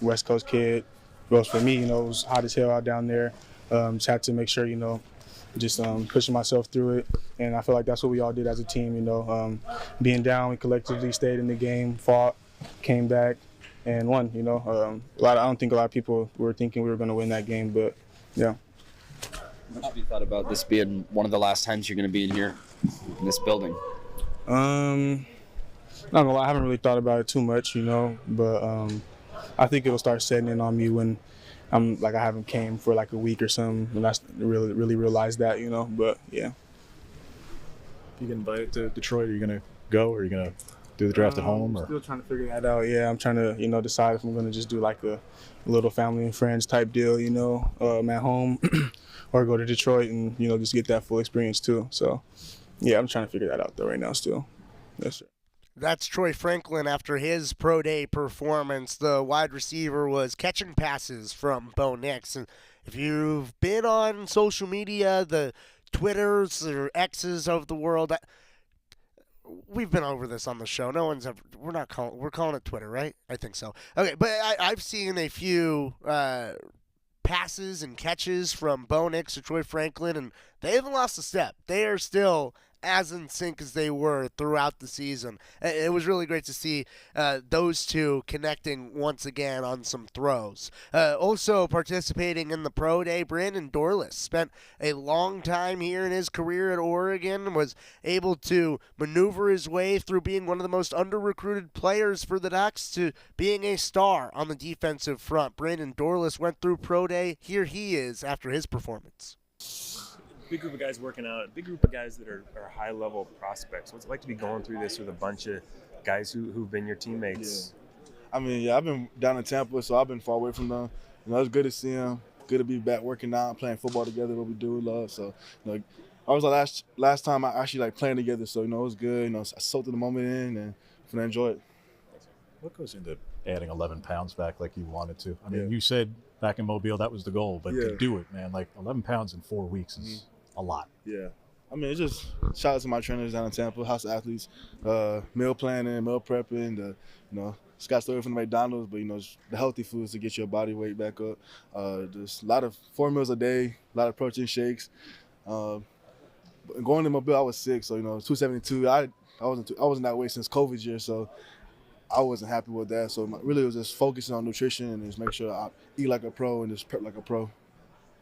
West Coast kid. Well, for me, it was hot as hell out down there. Just had to make sure, just pushing myself through it. And I feel like that's what we all did as a team, being down, we collectively stayed in the game, fought, came back, and won, I don't think a lot of people were thinking we were going to win that game, but yeah. How much have you thought about this being one of the last times you're going to be in here, in this building? Not gonna lie, I haven't really thought about it too much, but I think it'll start setting in on me when I haven't came for like a week or something, and I really realize that, but yeah. If you get invited to Detroit, are you gonna go, or are you gonna do the draft at home? I'm still trying to figure that out. Yeah, I'm trying to, decide if I'm gonna just do like a little family and friends type deal, at home, or go to Detroit and just get that full experience too. So. Yeah, I'm trying to figure that out though right now still. Yes, sir. That's Troy Franklin after his pro day performance. The wide receiver was catching passes from Bo Nix. And if you've been on social media, the Twitters or X's of the world, we've been over this on the show. We're calling it Twitter, right? I think so. Okay, but I've seen a few passes and catches from Bo Nix to Troy Franklin, and they haven't lost a step. They are still as in sync as they were throughout the season. It was really great to see those two connecting once again on some throws. Also participating in the pro day, Brandon Dorless spent a long time here in his career at Oregon, was able to maneuver his way through being one of the most under-recruited players for the Ducks to being a star on the defensive front. Brandon Dorless went through pro day. Here he is after his performance. Big group of guys working out, big group of guys that are high-level prospects. What's it like to be going through this with a bunch of guys who've been your teammates? Yeah. I've been down in Tampa, so I've been far away from them. It's good to see them. Good to be back working out, playing football together, what we do, love. So, I was the last time I actually playing together, so, it was good. I soaked the moment in and I enjoy it. What goes into adding 11 pounds back like you wanted to? I mean, you said back in Mobile that was the goal, but to do it, man, 11 pounds in 4 weeks is a lot. Yeah. It's just shout out to my trainers down in Tampa, House of Athletes, meal planning, meal prepping, Scott Story from the McDonald's, but, the healthy foods to get your body weight back up. Just a lot of 4 meals a day, a lot of protein shakes. Going to Mobile, I was sick, so, 272. I wasn't that weight since COVID year, so I wasn't happy with that. So really it was just focusing on nutrition and just make sure I eat like a pro and just prep like a pro. Do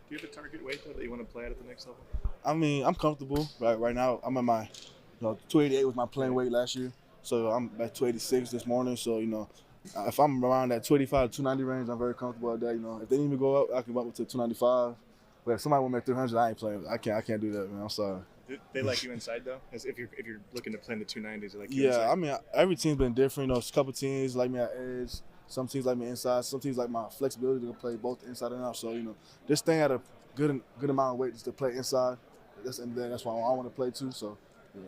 you have a target weight though that you want to play at the next level? I'm comfortable. Right now I'm at my 288 was my playing weight last year. So I'm at 286 this morning. So, if I'm around that 285 to 290 range, I'm very comfortable at that. If they need me to go up, I can go up to 295. But if somebody want me at 300, I ain't playing. I can't do that, man. I'm sorry. They like you inside though? As if you're looking to play in the 290s, they like you inside? Yeah, every team's been different. A couple teams like me at edge. Some teams like me inside. Some teams like my flexibility to play both inside and out. So, this thing had a good amount of weight just to play inside. That's why I want to play too. So, yeah.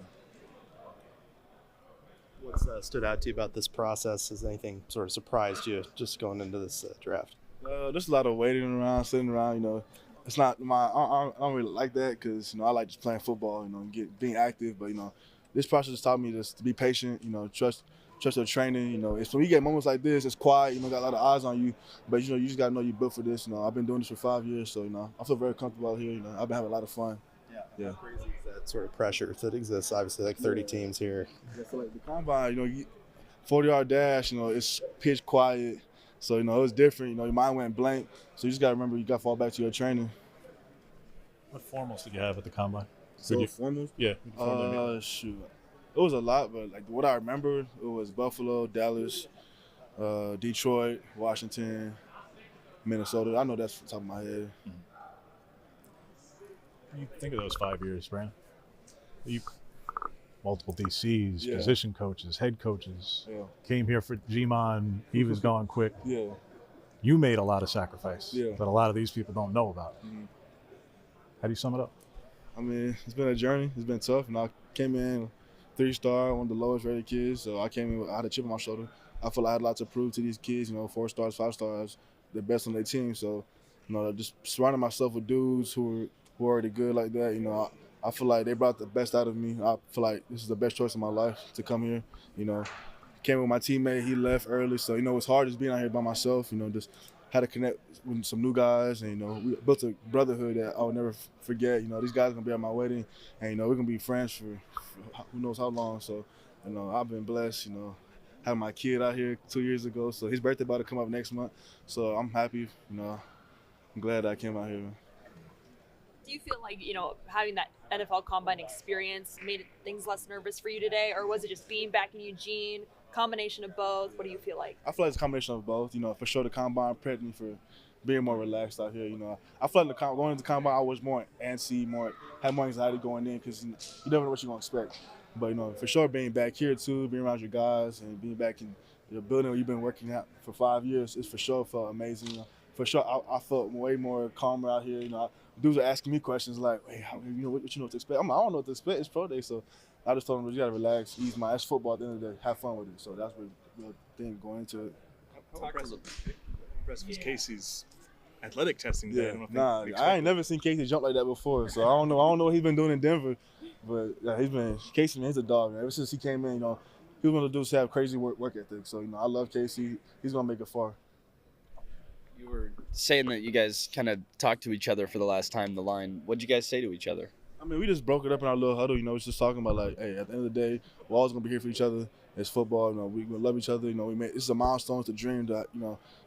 What's stood out to you about this process? Has anything sort of surprised you just going into this draft? There's a lot of waiting around, sitting around. It's not I don't really like that because I like just playing football, and being active. But this process taught me just to be patient. Trust trust your training. You know, it's when you get moments like this, it's quiet. You know, got a lot of eyes on you, but you know, you just gotta know you're built for this. You know, I've been doing this for 5 years, so you know, I feel very comfortable out here. You know, I've been having a lot of fun. Yeah. How crazy is that sort of pressure that exists? Obviously, like 30 teams here. Yeah, so like the combine, you know, 40-yard dash, you know, it's pitch quiet. So, you know, it was different. You know, your mind went blank. So you just got to remember you got to fall back to your training. What formals did you have at the combine? So formals? Yeah. Shoot. It was a lot, but like what I remember, it was Buffalo, Dallas, Detroit, Washington, Minnesota. I know that's from the top of my head. You think of those 5 years, Brandon. You multiple DCs, Yeah. position coaches, head coaches. Yeah. Came here for G-Mon. He was gone quick. Yeah. You made a lot of sacrifice Yeah. that a lot of these people don't know about. How do you sum it up? I mean, it's been a journey. It's been tough. And I came in 3-star, one of the lowest rated kids. So I came in, I had a chip on my shoulder. I feel like I had a lot to prove to these kids, you know, 4 stars, 5 stars, the best on their team. So, you know, just surrounding myself with dudes who are already good like that, you know, I feel like they brought the best out of me. I feel like this is the best choice of my life to come here. You know, came with my teammate. He left early. So, you know, it's hard just being out here by myself, you know, just had to connect with some new guys. And, you know, we built a brotherhood that I'll never forget. You know, these guys are going to be at my wedding. And, you know, we're going to be friends for who knows how long. So, you know, I've been blessed, you know, having my kid out here 2 years ago. So his birthday about to come up next month. So I'm happy, you know, I'm glad I came out here. Do you feel like, you know, having that NFL Combine experience made things less nervous for you today? Or was it just being back in Eugene, combination of both? What do you feel like? I feel like it's a combination of both. You know, for sure the Combine prepped me for being more relaxed out here. You know, I feel like going into the Combine, I was more antsy, had more anxiety going in because you never know what you're going to expect. But, you know, for sure being back here too, being around your guys and being back in the building where you've been working out for 5 years, it's for sure felt amazing. You know, for sure, I felt way more calmer out here. You know, dudes are asking me questions like, "Hey, you know what you know what to expect?" I'm like, "I don't know what to expect. It's pro day." So I just told them, "You gotta relax, ease my. It's football at the end of the day. Have fun with it." So that's what the thing going into it. How impressive is Casey's athletic testing today? Yeah, I don't know if nah, we I ain't never seen Casey jump like that before. So I don't know what he's been doing in Denver, but yeah, Casey, man, he's a dog. Man. Ever since he came in, you know, he was one of the dudes who have crazy work ethic. So you know, I love Casey. He's gonna make it far. You were saying that you guys kind of talked to each other for the last time in the line. What did you guys say to each other? I mean, we just broke it up in our little huddle. You know, it's just talking about like, hey, at the end of the day, we're always gonna be here for each other. It's football. You know, we gonna love each other. You know, this is a milestone, it's a dream that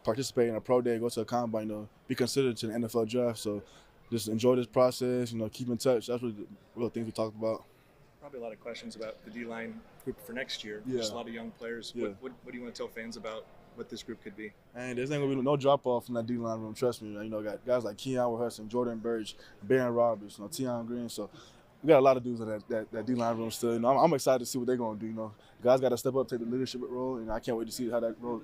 participate in a pro day, go to a combine, be considered to the NFL draft. So, just enjoy this process. You know, keep in touch. That's really the real things we talked about. Probably a lot of questions about the D-line group for next year. Yeah. Just a lot of young players. Yeah. What do you want to tell fans about what this group could be? And there's not gonna be no drop off from that D-line room. Trust me. You know, got guys like Keon Hudson, Jordan Burge, Baron Roberts, Tion Green. So we got a lot of dudes in that D-line room still. You know, I'm excited to see what they're gonna do. You know, guys got to step up, take the leadership role, and I can't wait to see how that goes.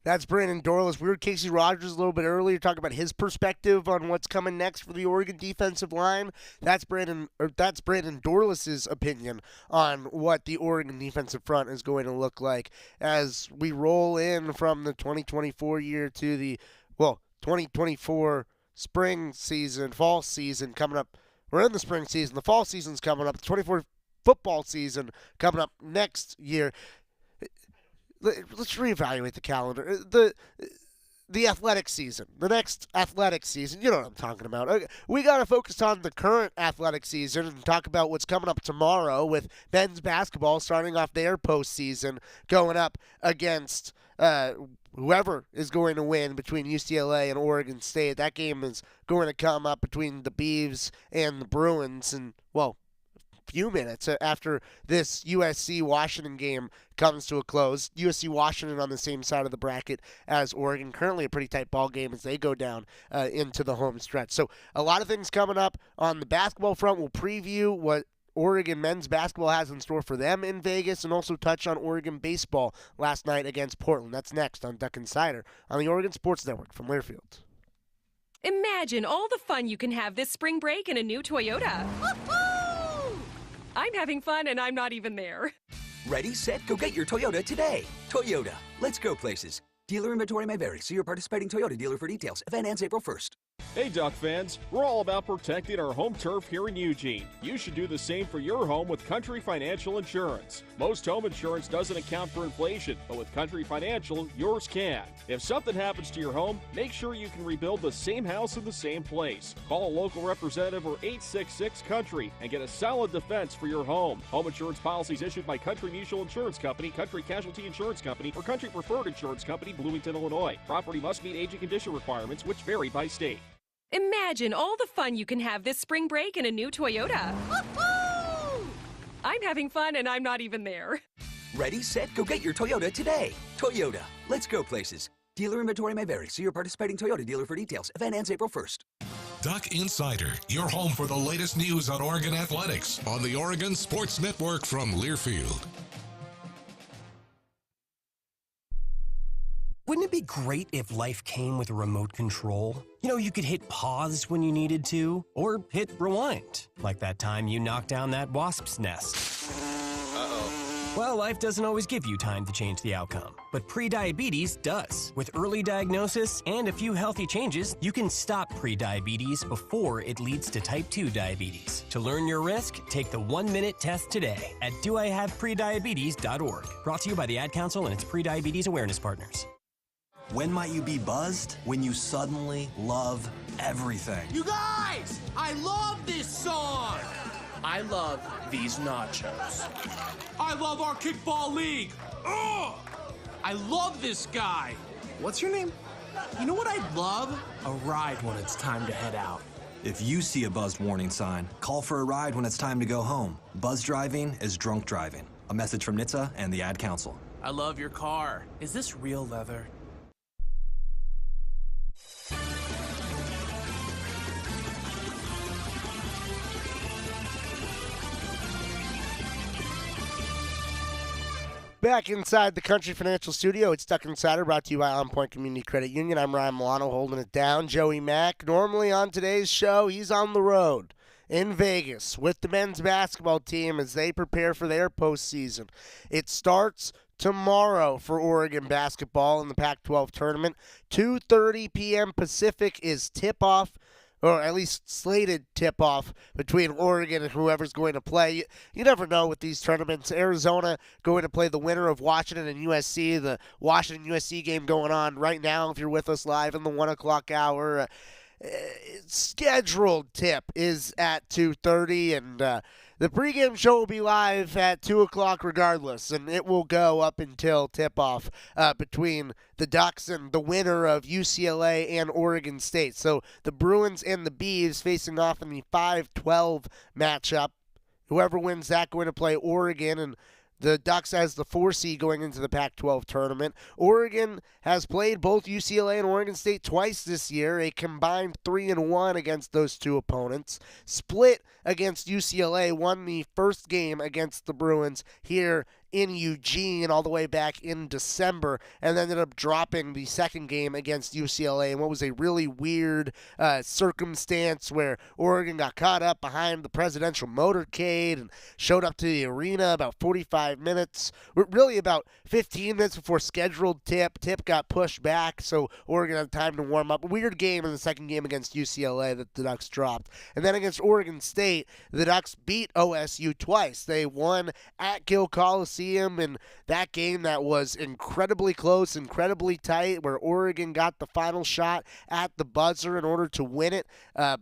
That's Brandon Dorlus. We heard Casey Rogers a little bit earlier talk about his perspective on what's coming next for the Oregon defensive line. That's Brandon Dorlus's opinion on what the Oregon defensive front is going to look like as we roll in from the 2024 year to the 2024 spring season, fall season coming up. We're in the spring season. The fall season's coming up. The 24 football season coming up next year. Let's reevaluate the calendar. The athletic season, the next athletic season, you know what I'm talking about. Okay, we got to focus on the current athletic season and talk about what's coming up tomorrow with men's basketball starting off their postseason, going up against whoever is going to win between UCLA and Oregon State. That game is going to come up between the Beavs and the Bruins, and, few minutes after this USC-Washington game comes to a close. USC-Washington on the same side of the bracket as Oregon. Currently a pretty tight ball game as they go down into the home stretch. So a lot of things coming up on the basketball front. We'll preview what Oregon men's basketball has in store for them in Vegas and also touch on Oregon baseball last night against Portland. That's next on Duck Insider on the Oregon Sports Network from Learfield. Imagine all the fun you can have this spring break in a new Toyota. I'm having fun and I'm not even there. Ready, set, go get your Toyota today. Toyota, let's go places. Dealer inventory may vary. See your participating Toyota dealer for details. Event ends April 1st. Hey Duck fans, we're all about protecting our home turf here in Eugene. You should do the same for your home with Country Financial Insurance. Most home insurance doesn't account for inflation, but with Country Financial, yours can. If something happens to your home, make sure you can rebuild the same house in the same place. Call a local representative or 866-COUNTRY and get a solid defense for your home. Home insurance policies issued by Country Mutual Insurance Company, Country Casualty Insurance Company, or Country Preferred Insurance Company, Bloomington, Illinois. Property must meet age and condition requirements, which vary by state. Imagine all the fun you can have this spring break in a new Toyota. Woo-hoo! I'm having fun and I'm not even there. Ready, set, go get your Toyota today. Toyota, let's go places. Dealer inventory may vary. See your participating Toyota dealer for details. Event ends April 1st. Duck Insider, your home for the latest news on Oregon athletics on the Oregon Sports Network from Learfield. Wouldn't it be great if life came with a remote control? You know, you could hit pause when you needed to, or hit rewind, like that time you knocked down that wasp's nest. Uh-oh. Well, life doesn't always give you time to change the outcome, but prediabetes does. With early diagnosis and a few healthy changes, you can stop prediabetes before it leads to type 2 diabetes. To learn your risk, take the 1-minute test today at doihaveprediabetes.org. Brought to you by the Ad Council and its prediabetes awareness partners. When might you be buzzed? When you suddenly love everything. You guys! I love this song! I love these nachos. I love our kickball league! Ugh! I love this guy! What's your name? You know what I'd love? A ride when it's time to head out. If you see a buzzed warning sign, call for a ride when it's time to go home. Buzz driving is drunk driving. A message from NHTSA and the Ad Council. I love your car. Is this real leather? Back inside the Country Financial Studio, it's Duck Insider, brought to you by OnPoint Community Credit Union. I'm Ryan Milano, holding it down. Joey Mack, normally on today's show, he's on the road in Vegas with the men's basketball team as they prepare for their postseason. It starts tomorrow for Oregon basketball in the Pac-12 Tournament. 2:30 p.m. Pacific is tip-off, or at least slated tip-off between Oregon and whoever's going to play. You never know with these tournaments. Arizona going to play the winner of Washington and USC. The Washington-USC game going on right now if you're with us live in the 1 o'clock hour. Scheduled tip is at 2:30, and the pregame show will be live at 2 o'clock regardless, and it will go up until tip-off between the Ducks and the winner of UCLA and Oregon State. So the Bruins and the Beavs facing off in the 5-12 matchup. Whoever wins that going to play Oregon, and the Ducks as the 4 seed going into the Pac-12 tournament. Oregon has played both UCLA and Oregon State twice this year, a combined 3-1 against those two opponents. Split against UCLA, won the first game against the Bruins here in Eugene all the way back in December, and ended up dropping the second game against UCLA in what was a really weird circumstance where Oregon got caught up behind the presidential motorcade and showed up to the arena about 45 minutes, really about 15 minutes before scheduled tip. Tip got pushed back, so Oregon had time to warm up. A weird game in the second game against UCLA that the Ducks dropped. And then against Oregon State, the Ducks beat OSU twice. They won at Gill Coliseum in that game that was incredibly close, incredibly tight, where Oregon got the final shot at the buzzer in order to win it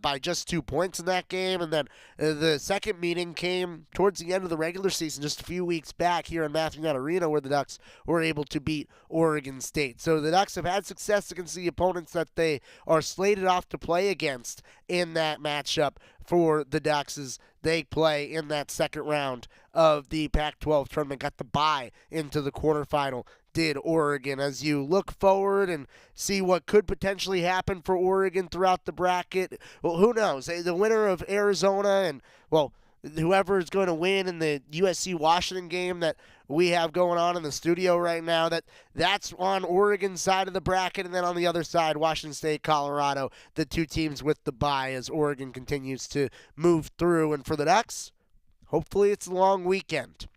by just 2 points in that game. And then the second meeting came towards the end of the regular season just a few weeks back here in Matthew Knight Arena, where the Ducks were able to beat Oregon State. So the Ducks have had success against the opponents that they are slated off to play against in that matchup for the Ducks as they play in that second round of the Pac-12 tournament. Got the bye into the quarterfinal, did Oregon. As you look forward and see what could potentially happen for Oregon throughout the bracket, well, who knows? The winner of Arizona and, well, whoever is going to win in the USC-Washington game that we have going on in the studio right now, that's on Oregon's side of the bracket, and then on the other side, Washington State, Colorado, the two teams with the bye as Oregon continues to move through. And for the Ducks, hopefully it's a long weekend.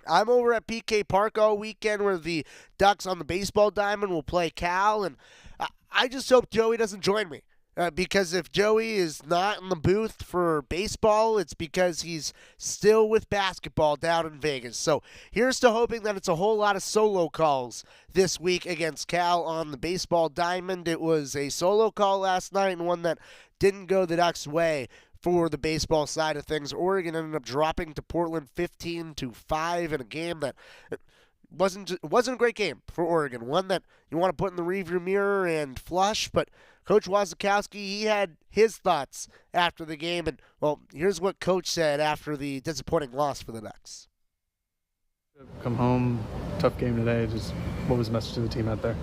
I'm over at PK Park all weekend where the Ducks on the baseball diamond will play Cal, and I just hope Joey doesn't join me. Because if Joey is not in the booth for baseball, it's because he's still with basketball down in Vegas. So here's to hoping that it's a whole lot of solo calls this week against Cal on the baseball diamond. It was a solo call last night and one that didn't go the Ducks' way for the baseball side of things. Oregon ended up dropping to Portland 15-5 in a game that wasn't a great game for Oregon. One that you want to put in the rearview mirror and flush, but Coach Wasikowski, he had his thoughts after the game, and, well, here's what Coach said after the disappointing loss for the Ducks. Come home, tough game today. Just what was the message to the team out there?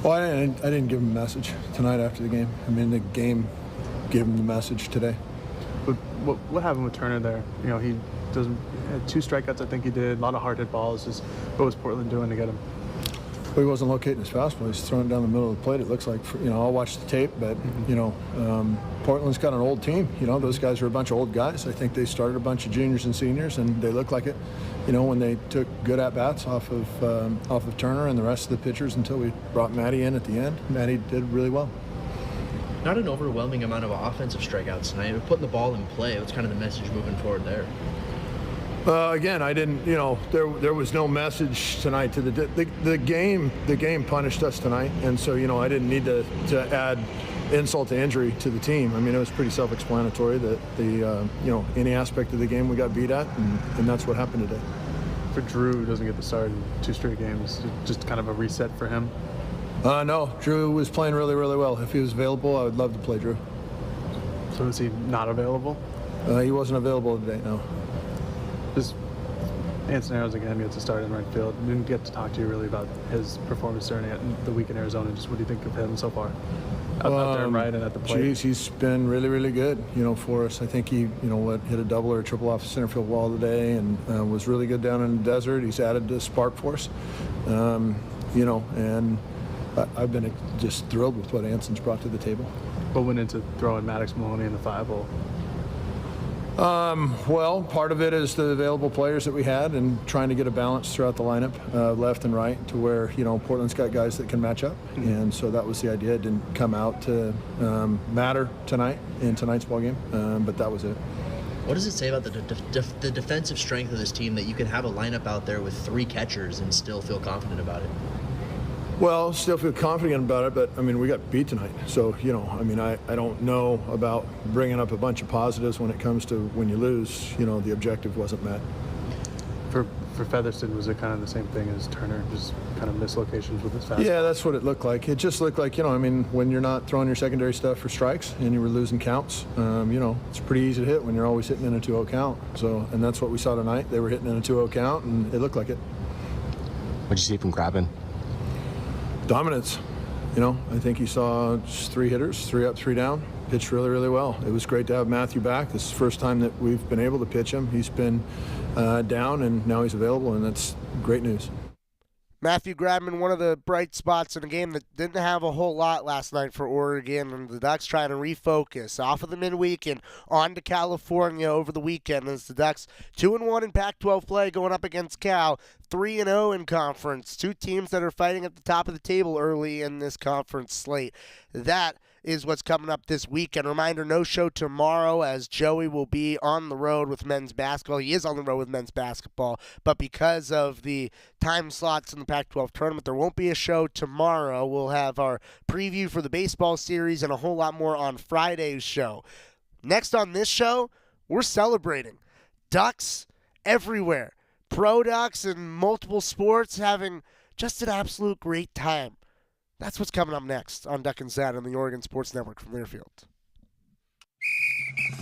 Well, I didn't give him a message tonight after the game. I mean, the game gave him the message today. But what happened with Turner there? You know, he had 2 strikeouts, I think he did, a lot of hard hit balls. Just what was Portland doing to get him? Well, he wasn't locating his fastball. He's throwing it down the middle of the plate. It looks like, I'll watch the tape, but, Portland's got an old team. Those guys are a bunch of old guys. I think they started a bunch of juniors and seniors, and they look like it, when they took good at-bats off of Turner and the rest of the pitchers until we brought Matty in at the end. Matty did really well. Not an overwhelming amount of offensive strikeouts tonight. We're putting the ball in play. What's kind of the message moving forward there? Again, I didn't, there was no message tonight to the game. The game punished us tonight, and so, I didn't need to add insult to injury to the team. I mean, it was pretty self-explanatory that any aspect of the game we got beat at, and that's what happened today. For Drew, who doesn't get the start in 2 straight games, just kind of a reset for him? No, Drew was playing really, really well. If he was available, I would love to play Drew. So is he not available? He wasn't available today, no. Just Anson Arrows again gets a start in right field. Didn't get to talk to you really about his performance during the week in Arizona. Just what do you think of him so far? Out there right and at the plate. He's been really, really good, for us. I think he, hit a double or a triple off the center field wall today, and was really good down in the desert. He's added to spark for us, and I've been just thrilled with what Anson's brought to the table. What went into throwing Maddox Maloney in the 5-hole? Well, part of it is the available players that we had and trying to get a balance throughout the lineup, left and right, to where, Portland's got guys that can match up. And so that was the idea. It didn't come out to matter tonight in tonight's ballgame, but that was it. What does it say about the defensive strength of this team that you can have a lineup out there with 3 catchers and still feel confident about it? Well, still feel confident about it, but, we got beat tonight. So, I don't know about bringing up a bunch of positives when it comes to when you lose. The objective wasn't met. For Featherston, was it kind of the same thing as Turner, just kind of mislocations with his fastball? Yeah, that's what it looked like. It just looked like, when you're not throwing your secondary stuff for strikes and you were losing counts, it's pretty easy to hit when you're always hitting in a 2-0 count. So, and that's what we saw tonight. They were hitting in a 2-0 count, and it looked like it. What'd you see from Graben? Dominance. I think he saw just 3 hitters, 3 up, 3 down. Pitched really, really well. It was great to have Matthew back. This is the first time that we've been able to pitch him. He's been down, and now he's available, and that's great news. Matthew Graben, one of the bright spots in a game that didn't have a whole lot last night for Oregon, and the Ducks trying to refocus off of the midweek and on to California over the weekend as the Ducks 2-1 in Pac-12 play going up against Cal, 3-0 in conference. 2 teams that are fighting at the top of the table early in this conference slate. That is what's coming up this weekend. Reminder, no show tomorrow as Joey will be on the road with men's basketball. He is on the road with men's basketball, but because of the time slots in the Pac-12 tournament, there won't be a show tomorrow. We'll have our preview for the baseball series and a whole lot more on Friday's show. Next on this show, we're celebrating. Ducks everywhere. Pro Ducks in multiple sports having just an absolute great time. That's what's coming up next on Duck Insider on the Oregon Sports Network from Learfield.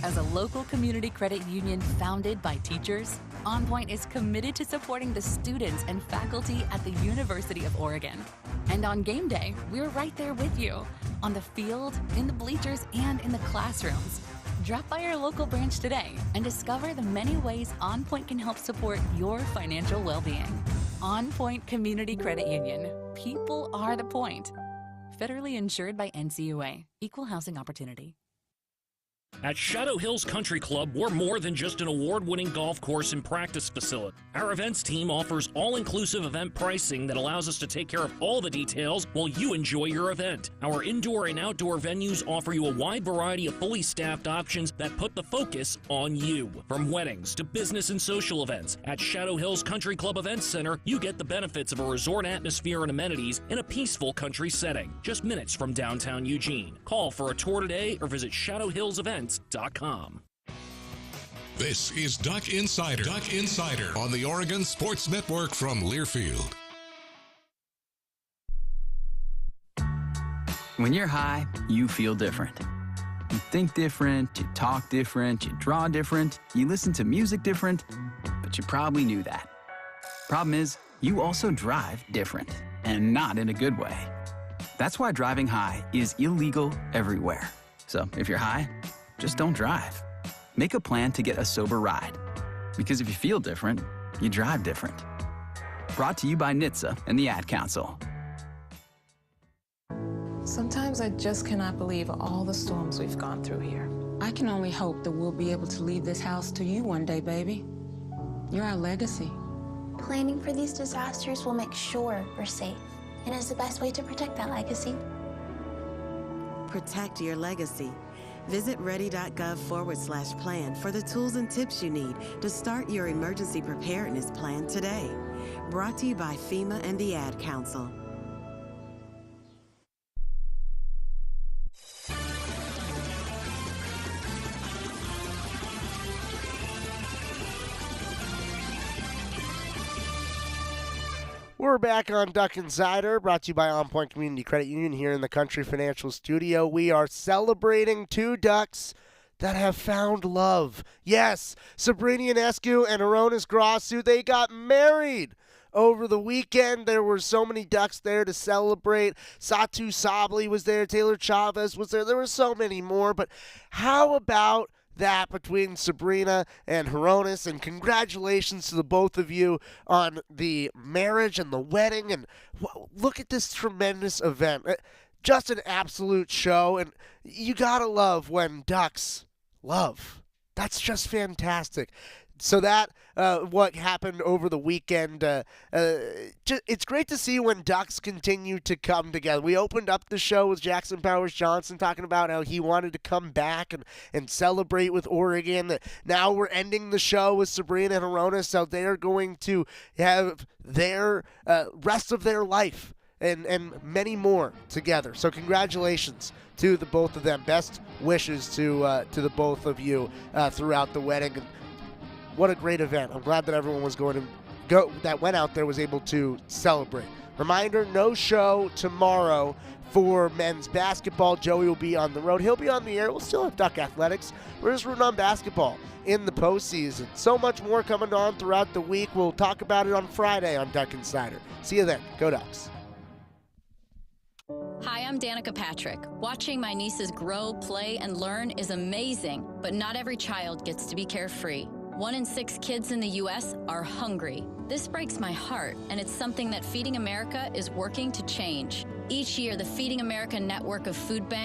As a local community credit union founded by teachers, OnPoint is committed to supporting the students and faculty at the University of Oregon. And on game day, we're right there with you, on the field, in the bleachers, and in the classrooms. Drop by our local branch today and discover the many ways OnPoint can help support your financial well-being. OnPoint Community Credit Union. People are the point. Federally insured by NCUA. Equal housing opportunity. At Shadow Hills Country Club, we're more than just an award-winning golf course and practice facility. Our events team offers all-inclusive event pricing that allows us to take care of all the details while you enjoy your event. Our indoor and outdoor venues offer you a wide variety of fully staffed options that put the focus on you. From weddings to business and social events, at Shadow Hills Country Club Events Center, you get the benefits of a resort atmosphere and amenities in a peaceful country setting, just minutes from downtown Eugene. Call for a tour today or visit shadowhillsevents.com. This is Duck Insider. Duck Insider on the Oregon Sports Network from Learfield. When you're high, you feel different. You think different, you talk different, you draw different, you listen to music different, but you probably knew that. Problem is, you also drive different, and not in a good way. That's why driving high is illegal everywhere. So if you're high, just don't drive. Make a plan to get a sober ride. Because if you feel different, you drive different. Brought to you by NHTSA and the Ad Council. Sometimes I just cannot believe all the storms we've gone through here. I can only hope that we'll be able to leave this house to you one day, baby. You're our legacy. Planning for these disasters will make sure we're safe, and is the best way to protect that legacy. Protect your legacy. Visit ready.gov/plan for the tools and tips you need to start your emergency preparedness plan today. Brought to you by FEMA and the Ad Council. We're back on Duck Insider, brought to you by OnPoint Community Credit Union here in the Country Financial Studio. We are celebrating two Ducks that have found love. Yes, Sabrina Ionescu and Aronis Grossu, they got married over the weekend. There were so many Ducks there to celebrate. Satu Sabli was there, Taylor Chavez was there. There were so many more, but how about that between Sabrina and Aronis, and congratulations to the both of you on the marriage and the wedding, and look at this tremendous event. Just an absolute show, and you gotta love when Ducks love. That's just fantastic. So that, what happened over the weekend, it's great to see when Ducks continue to come together. We opened up the show with Jackson Powers Johnson talking about how he wanted to come back and celebrate with Oregon. Now we're ending the show with Sabrina and Aronis, so they're going to have their rest of their life and many more together. So congratulations to the both of them. Best wishes to the both of you throughout the wedding. What a great event. I'm glad that everyone was that went out there was able to celebrate. Reminder, no show tomorrow for men's basketball. Joey will be on the road. He'll be on the air. We'll still have Duck Athletics. We're just rooting on basketball in the postseason. So much more coming on throughout the week. We'll talk about it on Friday on Duck Insider. See you then. Go Ducks. Hi, I'm Danica Patrick. Watching my nieces grow, play, and learn is amazing, but not every child gets to be carefree. 1 in 6 kids in the U.S. are hungry. This breaks my heart, and it's something that Feeding America is working to change. Each year, the Feeding America network of food banks